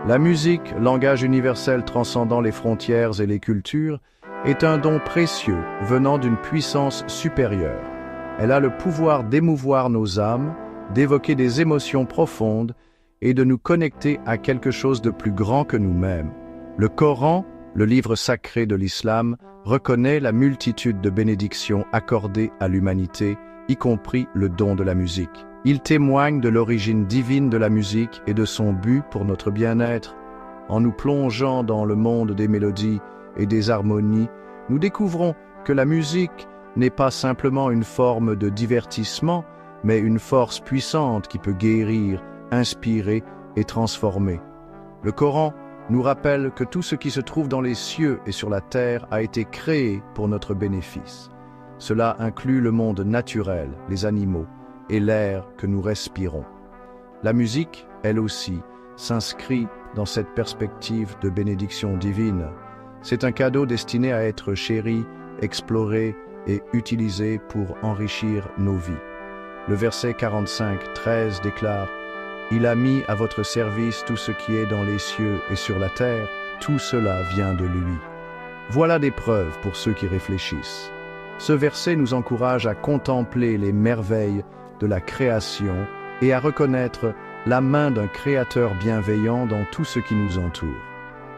La musique, langage universel transcendant les frontières et les cultures, est un don précieux venant d'une puissance supérieure. Elle a le pouvoir d'émouvoir nos âmes, d'évoquer des émotions profondes et de nous connecter à quelque chose de plus grand que nous-mêmes. Le Coran, le livre sacré de l'islam, reconnaît la multitude de bénédictions accordées à l'humanité, y compris le don de la musique. Il témoigne de l'origine divine de la musique et de son but pour notre bien-être. En nous plongeant dans le monde des mélodies et des harmonies, nous découvrons que la musique n'est pas simplement une forme de divertissement, mais une force puissante qui peut guérir, inspirer et transformer. Le Coran nous rappelle que tout ce qui se trouve dans les cieux et sur la terre a été créé pour notre bénéfice. Cela inclut le monde naturel, les animaux et l'air que nous respirons. La musique, elle aussi, s'inscrit dans cette perspective de bénédiction divine. C'est un cadeau destiné à être chéri, exploré et utilisé pour enrichir nos vies. Le verset 45-13 déclare « Il a mis à votre service tout ce qui est dans les cieux et sur la terre, tout cela vient de lui. » Voilà des preuves pour ceux qui réfléchissent. Ce verset nous encourage à contempler les merveilles de la création et à reconnaître la main d'un Créateur bienveillant dans tout ce qui nous entoure.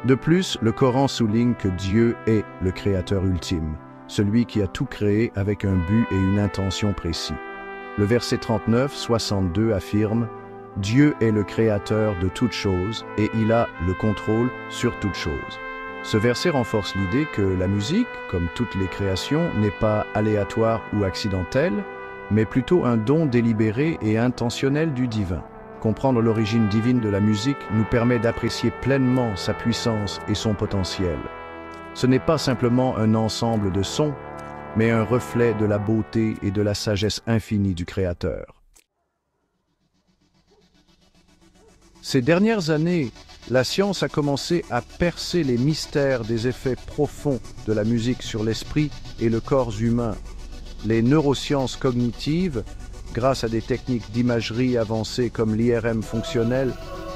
De plus, le Coran souligne que Dieu est le Créateur ultime, celui qui a tout créé avec un but et une intention précis. Le verset 39-62 affirme « Dieu est le Créateur de toutes choses et il a le contrôle sur toutes choses ». Ce verset renforce l'idée que la musique, comme toutes les créations, n'est pas aléatoire ou accidentelle, mais plutôt un don délibéré et intentionnel du divin. Comprendre l'origine divine de la musique nous permet d'apprécier pleinement sa puissance et son potentiel. Ce n'est pas simplement un ensemble de sons, mais un reflet de la beauté et de la sagesse infinie du Créateur. Ces dernières années, la science a commencé à percer les mystères des effets profonds de la musique sur l'esprit et le corps humain. Les neurosciences cognitives, grâce à des techniques d'imagerie avancées comme l'IRM fonctionnel,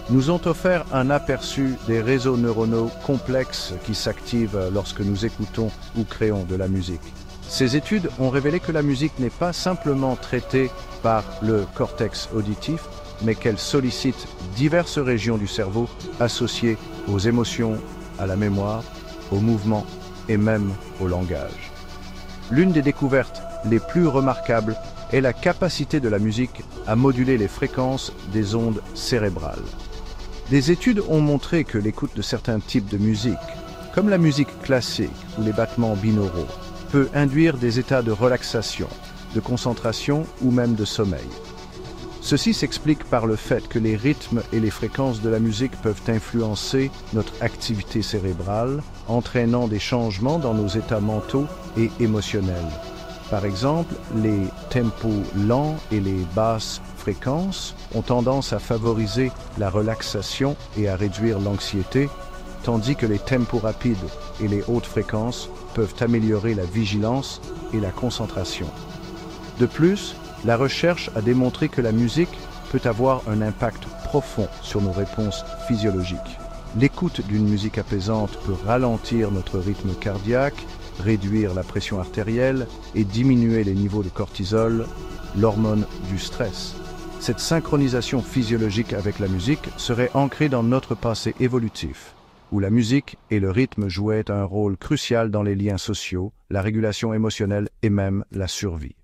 nous ont offert un aperçu des réseaux neuronaux complexes qui s'activent lorsque nous écoutons ou créons de la musique. Ces études ont révélé que la musique n'est pas simplement traitée par le cortex auditif, mais qu'elle sollicite diverses régions du cerveau associées aux émotions, à la mémoire, au mouvement et même au langage. L'une des découvertes les plus remarquables est la capacité de la musique à moduler les fréquences des ondes cérébrales. Des études ont montré que l'écoute de certains types de musique, comme la musique classique ou les battements binauraux, peut induire des états de relaxation, de concentration ou même de sommeil. Ceci s'explique par le fait que les rythmes et les fréquences de la musique peuvent influencer notre activité cérébrale, entraînant des changements dans nos états mentaux et émotionnels. Par exemple, les tempos lents et les basses fréquences ont tendance à favoriser la relaxation et à réduire l'anxiété, tandis que les tempos rapides et les hautes fréquences peuvent améliorer la vigilance et la concentration. De plus, la recherche a démontré que la musique peut avoir un impact profond sur nos réponses physiologiques. L'écoute d'une musique apaisante peut ralentir notre rythme cardiaque, réduire la pression artérielle et diminuer les niveaux de cortisol, l'hormone du stress. Cette synchronisation physiologique avec la musique serait ancrée dans notre passé évolutif, où la musique et le rythme jouaient un rôle crucial dans les liens sociaux, la régulation émotionnelle et même la survie.